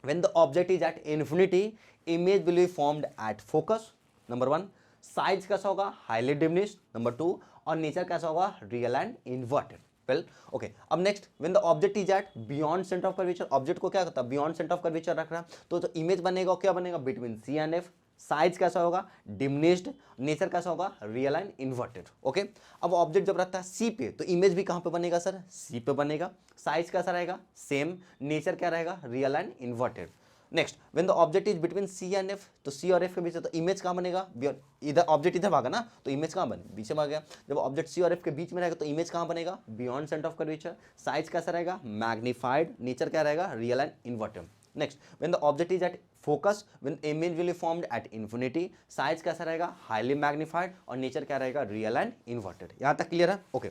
when the object is at infinity image will be formed at focus, number 1। Size कैसा होगा, हाईली डिमिनिश्ड, नंबर 2। और नेचर कैसा होगा, real and inverted. Well okay, अब next, when the object is at beyond centre of curvature, object को क्या करता है, बियॉन्ड सेंटर ऑफ कर्वेचर रख रहा है तो इमेज बनेगा क्या बनेगा, between C and F. Size कैसा होगा, डिमिनिश्ड, नेचर कैसा होगा, रियल एंड इन्वर्टेड। ओके, अब ऑब्जेक्ट जब रहता है सी पे तो इमेज भी कहां पे बनेगा सर, सी पे बनेगा। साइज कैसा रहेगा, सेम, नेचर क्या रहेगा, real and inverted. Next, when the object is between C and F, तो सी और एफ के बीच है तो इमेज कहां बनेगा, इधर ऑब्जेक्ट इधर भागा ना तो इमेज कहां बने, पीछे भाग गया। जब ऑब्जेक्ट सी और एफ के बीच में रहेगा तो इमेज कहां बनेगा, beyond centre of curvature. Size कैसा रहेगा, मैग्नीफाइड, नेचर क्या रहेगा, real and inverted. Next, when the object is at focus, when image will be formed at infinity, size कैसा रहेगा, हाईली मैग्नीफाइड, और नेचर क्या रहेगा, रियल एंड इन्वर्टेड। यहां तक क्लियर है? ओके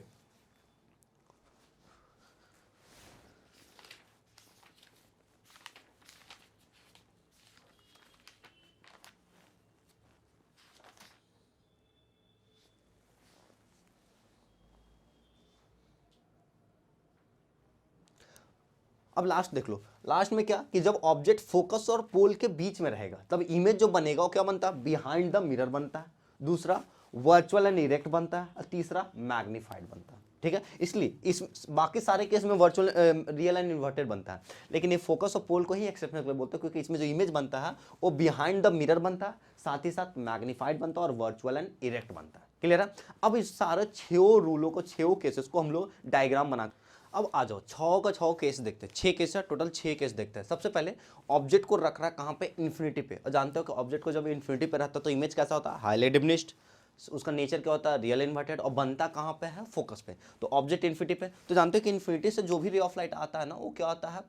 अब लास्ट देख लो, लास्ट में क्या कि जब ऑब्जेक्ट फोकस और पोल के बीच में रहेगा तब इमेज जो बनेगा वो क्या बनता है, बिहाइंड द मिरर बनता है, दूसरा वर्चुअल एंड इरेक्ट बनता है, और तीसरा मैग्नीफाइड बनता है। ठीक है, इसलिए इस बाकी सारे केस में वर्चुअल, रियल एंड इन्वर्टेड बनता है, लेकिन ये फोकस और पोल को ही एक्सेप्शनल के लिए बोलते हैं क्योंकि इसमें जो इमेज बनता है वो बिहाइंड द मिरर बनता है, साथ ही साथ मैग्नीफाइड बनता है और वर्चुअल एंड इरेक्ट बनता है। क्लियर है? अब इस सारे 6 रूलों को, 6 केसेस को हम लोग डायग्राम बना, अब आ जाओ 6 का 6 केस देखते हैं। 6 केस है टोटल, 6 केस देखते हैं। सबसे पहले ऑब्जेक्ट को रख रहा है कहाँ पे, इन्फिनिटी पे, और जानते हो कि ऑब्जेक्ट को जब इन्फिनिटी पे रहता है तो इमेज कैसा होता है, हाईली डिमिनिश्ड, उसका नेचर क्या होता है, रियल इन्वर्टेड, और बनता कहाँ पे है, फोकस पे। तो ऑब्जेक्ट इन्फिनिटी पे, तो जानते हो कि इन्फिनिटी से जो भी रे ऑफ लाइट आता है ना वो क्या होता है,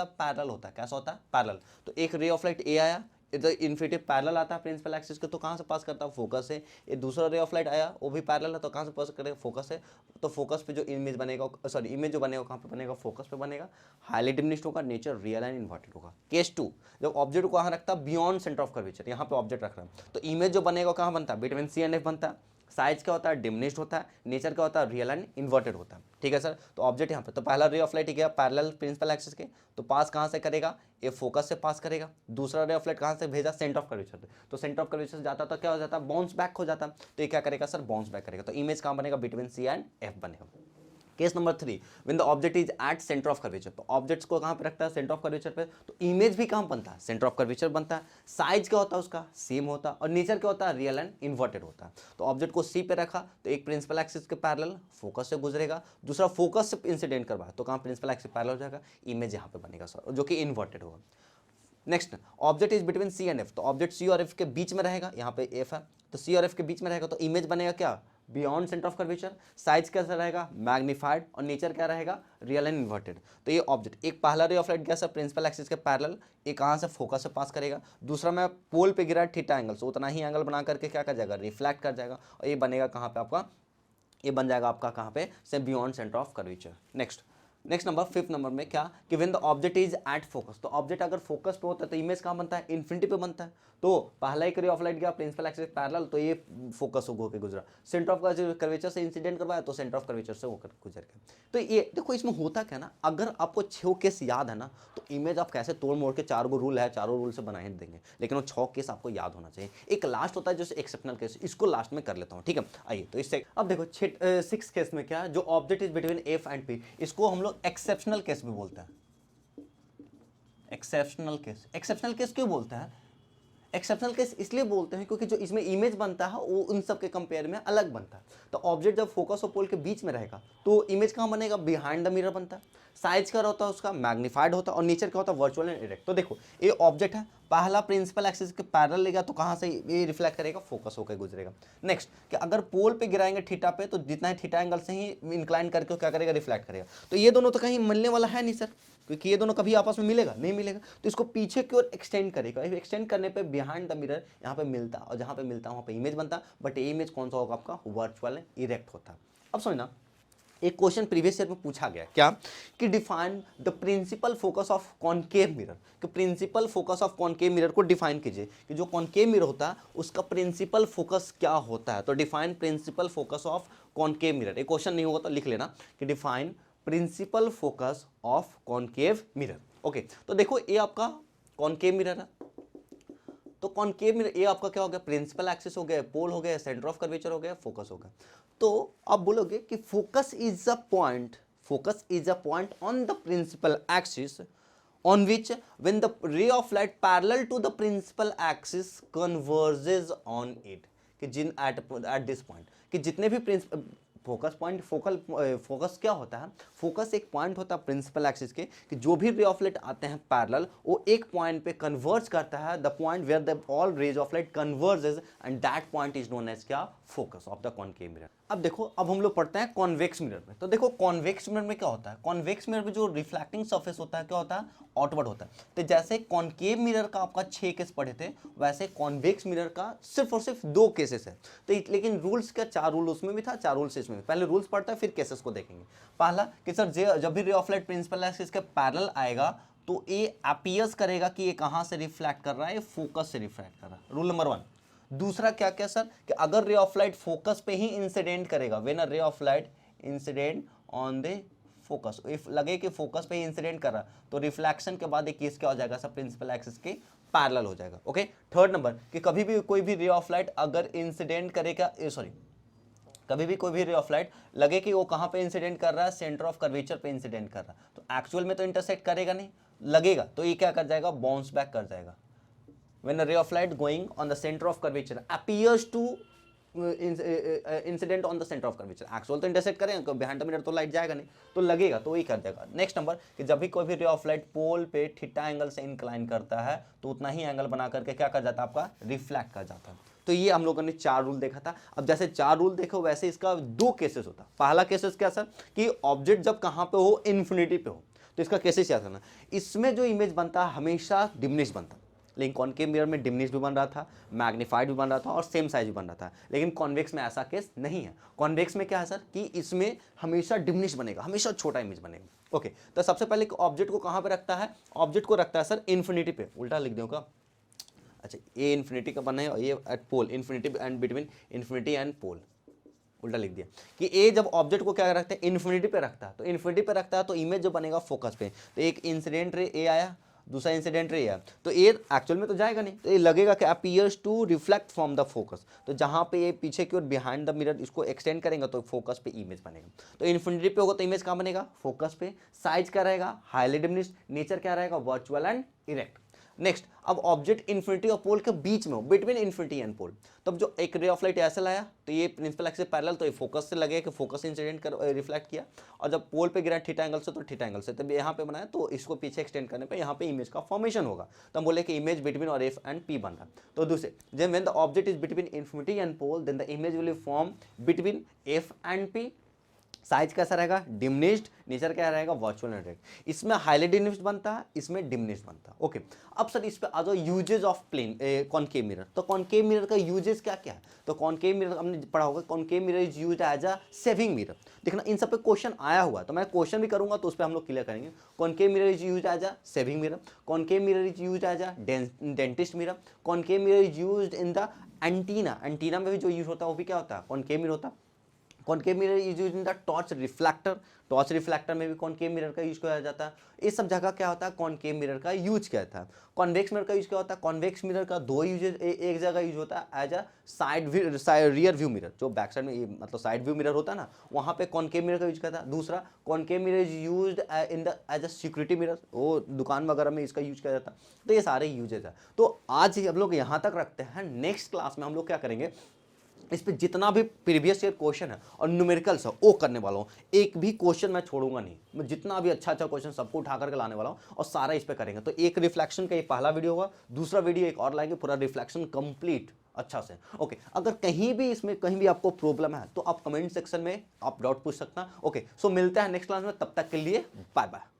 पैरेलल होता है। कैसा होता है, पैरेलल। तो एक रे ऑफ लाइट ए आया, इधर इन्फिनिटी पैरेलल आता है प्रिंसिपल एक्सिस के, तो कहाँ से पास करता है, फोकस से। ये दूसरा रे ऑफ लाइट आया वो भी पैरेलल है, तो कहाँ से पास करेगा, फोकस से। तो फोकस पे जो इमेज बनेगा, सॉरी इमेज जो बनेगा कहाँ पे बनेगा, फोकस पे बनेगा, हाईली डिमिनिश्ड होगा, नेचर रियल एंड इन्वर्टेड होगा। केस 2, जब ऑब्जेक्ट को कहाँ रखता है, बियॉन्ड सेंटर ऑफ कर्वेचर, यहाँ पे ऑब्जेक्ट रख रहा है तो इमेज जो बनेगा कहाँ बनता है, बिटवीन सी एंड एफ बनता है। साइज क्या होता है, डिमिनिश्ड होता है, नेचर क्या होता है, रियल एंड इन्वर्टेड होता है। ठीक है सर, तो ऑब्जेक्ट यहाँ पे, तो पहला रे ऑफ लाइट गया पैरेलल प्रिंसिपल एक्सिस के, तो पास कहाँ से करेगा, ये फोकस से पास करेगा। दूसरा रे ऑफ लाइट कहाँ से भेजा, सेंटर ऑफ कर्वेचर पे, तो सेंटर ऑफ कर्वेचर से जाता तो क्या हो जाता है, बाउंस बैक हो जाता। तो ये क्या करेगा सर, बाउंस बैक करेगा, तो इमेज कहाँ बनेगा, बिटवीन सी एंड एफ बनेगा। Case number 3, when the object is at centre of curvature, तो ऑब्जेक्ट्स को कहाँ पे रखता है, सेंटर ऑफ कर्वेचर पे, तो इमेज भी कहाँ बनता है, सेंटर ऑफ कर्वेचर बनता है। साइज क्या होता है उसका, सेम होता है, और नेचर क्या होता है, रियल एंड इन्वर्टेड होता है। तो ऑब्जेक्ट को सी पे रखा तो एक प्रिंसिपल एक्सिस के पैरेलल फोकस से गुजरेगा, दूसरा फोकस से इंसिडेंट करवाया तो कहाँ प्रिंसिपल एक्सिस पैरेलल हो जाएगा, इमेज यहाँ पे बनेगा सर, जो कि इन्वर्टेड होगा। Next, object is between C and F, तो ऑब्जेक्ट सी और एफ के बीच में रहेगा, यहाँ पे एफ है तो सी और एफ के बीच में रहेगा, तो इमेज बनेगा क्या, beyond centre of curvature. Size कैसा रहेगा, मैग्नीफाइड, और नेचर क्या रहेगा, रियल एंड इन्वर्टेड। तो ये ऑब्जेक्ट, एक पहला रे ऑफ लाइट गया सर प्रिंसिपल एक्सिस के पैरेलल, ये कहाँ से, फोकस से पास करेगा। दूसरा में पोल पे गिरा थीटा एंगल, सो उतना ही एंगल बना करके क्या कर जाएगा, रिफ्लेक्ट कर जाएगा, और ये बनेगा कहाँ पे आपका, ये बन जाएगा आपका कहाँ पे से, beyond centre of curvature. Next number 5th number में क्या कि when the object is at focus, तो ऑब्जेक्ट अगर फोकस पे होता है तो इमेज कहाँ बनता है, इन्फिनिटी पे बनता है। तो पहला एक रे ऑफ लाइट गया प्रिंसिपल एक्सिस पैरेलल, तो ये फोकस होकर गुजरा, सेंटर ऑफ कर्वेचर से इंसिडेंट करवाया तो सेंटर ऑफ कर्वेचर से होकर गुजर गया। तो ये देखो इसमें होता क्या ना, अगर आपको 6 केस याद है ना तो इमेज आप कैसे तोड़ मोड़ के 4 रूल है, चारों रूल से बना ही देंगे, लेकिन वो 6 केस आपको याद होना चाहिए। एक लास्ट होता है जैसे एक्सेप्शनल केस, इसको लास्ट में कर लेता हूँ। ठीक है, आइए तो इससे अब देखो 6 केस में क्या, जो object is between F and P, इसको हम लोग एक्सेप्शनल केस भी बोलते हैं। एक्सेप्शनल केस क्यों बोलते हैं, एक्सेप्शनल केस इसलिए बोलते हैं क्योंकि जो इसमें इमेज बनता है वो उन सब के कंपेयर में अलग बनता है। तो ऑब्जेक्ट जब फोकस और पोल के बीच में रहेगा तो इमेज कहाँ बनेगा, बिहाइंड द मिरर बनता है। साइज क्या होता है उसका, मैग्नीफाइड होता है, और नेचर क्या होता है, वर्चुअल एंड इरेक्ट। तो देखो ये ऑब्जेक्ट है, पहला प्रिंसिपल एक्सिस के पैरेलल लेगा तो कहाँ से ये रिफ्लेक्ट करेगा, फोकस होकर गुजरेगा। नेक्स्ट कि अगर पोल पे गिराएंगे थीटा पे तो जितना है थीटा एंगल से ही इंक्लाइन करके क्या करेगा, रिफ्लेक्ट करेगा। तो ये दोनों तो कहीं मिलने वाला है नहीं सर, क्योंकि ये दोनों कभी आपस में मिलेगा नहीं, मिलेगा। तो इसको पीछे की ओर एक्सटेंड करेगा, एक्सटेंड करने पे बिहाइंड द मिरर यहाँ पे मिलता, और जहाँ पे मिलता वहाँ पे इमेज बनता, बट ये इमेज कौन सा होगा आपका, वर्चुअल इरेक्ट होता। अब समझना, एक क्वेश्चन प्रीवियस ईयर में पूछा गया क्या कि define the principal focus of concave mirror, कि principal focus of concave mirror को डिफाइन कीजिए कि जो कॉनकेव मिरर होता है उसका प्रिंसिपल फोकस क्या होता है। तो define principal focus of concave mirror, एक क्वेश्चन नहीं होगा तो लिख लेना कि define principal focus of concave mirror. Okay, तो देखो ये आपका कॉनकेव मिरर है, तो कॉनकेव मिरर ये आपका क्या हो गया, प्रिंसिपल एक्सिस हो गया, पोल हो गया, सेंटर ऑफ कर्वेचर हो गया, फोकस हो गया। तो आप बोलोगे कि focus is a point on the principal axis on which when the ray of light parallel to the principal axis converges on it, कि जिन at this point, कि जितने भी फोकस पॉइंट फोकस क्या होता है, फोकस एक पॉइंट होता है प्रिंसिपल एक्सिस के, कि जो भी रे ऑफ लाइट आते हैं पैरेलल वो एक पॉइंट पे कन्वर्ज करता है, the point where the all rays of light converges and that point is known as क्या, focus of the concave mirror. अब देखो, अब हम लोग पढ़ते हैं कॉन्वेक्स मिरर में। तो देखो कॉन्वेक्स मिरर में क्या होता है, कॉन्वेक्स मिरर में जो रिफ्लेक्टिंग सरफेस होता है क्या होता है, आउटवर्ड होता है। तो जैसे कॉनकेव मिरर का आपका 6 केस पढ़े थे, वैसे कॉन्वेक्स मिरर का सिर्फ और सिर्फ 2 केसेस है। तो लेकिन रूल्स का 4 रूल उसमें भी था, 4 रूल्स इसमें भी। पहले रूल्स पढ़ता है फिर केसेस को देखेंगे। पहला कि सर जब भी ray of light principal axis के पैरेलल आएगा तो ये अपीयर्स करेगा कि ये कहां से रिफ्लेक्ट कर रहा है, ये फोकस से रिफ्लेक्ट कर रहा है, रूल नंबर 1। दूसरा क्या क्या सर, कि अगर रे ऑफ लाइट फोकस पे ही इंसिडेंट करेगा, when a ray of light incident on the focus, if लगे कि फोकस पे ही इंसिडेंट कर रहा तो रिफ्लेक्शन के बाद एक केस क्या हो जाएगा सर, प्रिंसिपल एक्सिस के पैरेलल हो जाएगा। ओके, थर्ड नंबर कि कभी भी कोई भी रे ऑफ लाइट अगर इंसिडेंट करेगा, कभी भी कोई भी रे ऑफ लाइट लगे कि वो कहां पे इंसिडेंट कर रहा है, सेंटर ऑफ कर्वेचर पे इंसिडेंट कर रहा है, तो एक्चुअल में तो इंटरसेक्ट करेगा नहीं, लगेगा तो ये क्या कर जाएगा, बाउंस बैक कर जाएगा। When a ray of light going on the center of curvature appears to incident on the centre of curvature, actual तो इंटरसेक्ट करेंगे, बिहाइंड द मिरर तो लाइट जाएगा नहीं, तो लगेगा तो वही कर देगा। नेक्स्ट नंबर कि जब भी कोई भी रे ऑफ लाइट पोल पे थीटा एंगल से इंक्लाइन करता है तो उतना ही एंगल बना करके क्या कर जाता है, आपका रिफ्लेक्ट कर जाता है। तो ये हम लोगों ने 4 रूल देखा था। अब जैसे 4 रूल देखो वैसे इसका 2 केसेस होता। पहला केसेस क्या सर, कि ऑब्जेक्ट जब कहाँ पे हो, इन्फिनिटी पे हो, तो इसका केसेस क्या करना, इसमें जो इमेज बनता है हमेशा डिमिनिश बनता है। लेकिन कॉनकेव मिरर में डिमिनिश भी बन रहा था, मैग्नीफाइड भी बन रहा था और सेम साइज भी बन रहा था। लेकिन कॉन्वेक्स में ऐसा केस नहीं है। कॉन्वेक्स में क्या है सर, कि इसमें हमेशा डिमिनिश बनेगा, हमेशा छोटा इमेज बनेगा। ओके, तो सबसे पहले ऑब्जेक्ट को कहाँ पे रखता है, ऑब्जेक्ट को रखता है सर इन्फिनिटी पे, उल्टा लिख दूंगा। अच्छा, ये इन्फिनिटी का बना है और ये at pole, infinity and between infinity and pole, उल्टा लिख दिया कि ए जब ऑब्जेक्ट को क्या रखते हैं, इन्फिनिटी पे रखता है, तो इन्फिनिटी पे रखता है तो इमेज जो बनेगा फोकस पे। तो एक इंसिडेंट रे ए आया, दूसरा इंसिडेंट रे है, तो ये एक्चुअल में तो जाएगा नहीं, तो ये लगेगा कि appears to reflect from the focus. तो जहां पे ये पीछे की ओर बिहाइंड द मिरर इसको एक्सटेंड करेंगे तो फोकस पे इमेज बनेगा। तो इन्फिनिटी पे होगा तो इमेज कहां बनेगा, फोकस पे। साइज क्या रहेगा, हाईली डिमिनिश्ड। नेचर क्या रहेगा, वर्चुअल एंड इरेक्ट। नेक्स्ट, अब ऑब्जेक्ट इन्फिनिटी और पोल के बीच में हो, बिटवीन इन्फिनिटी एंड पोल। तब जो एक रे ऑफ लाइट ऐसे लाया तो ये प्रिंसिपल एक्सिस पैरेलल, तो ये फोकस से लगेगा कि फोकस इंसिडेंट कर रिफ्लेक्ट किया, और जब पोल पे गिरा थीटा एंगल से तो थीटा एंगल से, तब यहाँ पे बनाया तो इसको पीछे एक्सटेंड करने पे यहाँ पे इमेज का फॉर्मेशन होगा। तो हम बोले कि इमेज बिटवीन और एफ एंड पी बन रहा। तो दूसरे, जब when the object is between infinity and pole then the image will form between F and P. Size कैसा रहेगा, डिमिनिश्ड। नेचर क्या रहेगा, वर्चुअल एंड इरेक्ट। इसमें हाईली डिमिनिश्ड बनता है, इसमें डिमिनिश्ड बनता है। ओके, अब सर इस पे आ जाओ uses of plane concave mirror. तो कॉनकेव मिरर का यूजेज क्या क्या है, तो कॉनकेव मिरर हमने पढ़ा होगा, concave mirror is used as a shaving mirror. देखना इन सब पे क्वेश्चन आया हुआ है, तो मैं क्वेश्चन भी करूंगा तो उस पर हम लोग क्लियर करेंगे। Concave mirror is used as a shaving mirror, concave mirror is used as a dentist mirror, concave mirror is used in the antenna. Antenna में भी जो यूज होता है वो भी क्या होता है, कॉनकेव मिरर होता है। Concave mirror is used in the torch reflector, torch reflector में भी कॉनकेव मिरर का यूज किया जाता है। इस सब जगह क्या होता है, कॉनकेव मिरर का यूज किया जाता है। कॉन्वेक्स मिरर का यूज क्या होता है, कॉन्वेक्स मिरर का 2 यूजेज, एक जगह यूज होता है as a rear view mirror, जो बैक साइड में मतलब साइड व्यू मिरर होता है ना, वहाँ पे कॉनकेव मिरर का यूज करता है। दूसरा, concave mirror is used in the as a security mirror, वो दुकान वगैरह में इसका यूज किया जाता है। तो ये सारे यूजेज है। तो आज हम लोग यहाँ तक रखते हैं। नेक्स्ट क्लास में हम लोग क्या करेंगे, इस पे जितना भी प्रीवियस ईयर क्वेश्चन है और न्यूमेरिकल्स है वो करने वाला हूँ। एक भी क्वेश्चन मैं छोड़ूंगा नहीं, मैं जितना भी अच्छा क्वेश्चन सबको उठा करके लाने वाला हूँ और सारा इस पे करेंगे। तो एक रिफ्लेक्शन का ये पहला वीडियो होगा, दूसरा वीडियो एक और लाएंगे पूरा रिफ्लेक्शन कंप्लीट अच्छा से। ओके, अगर कहीं भी इसमें कहीं भी आपको प्रॉब्लम है तो आप कमेंट सेक्शन में आप डाउट पूछ सकते हैं। ओके, सो मिलते हैं नेक्स्ट क्लास में, तब तक के लिए बाय बाय।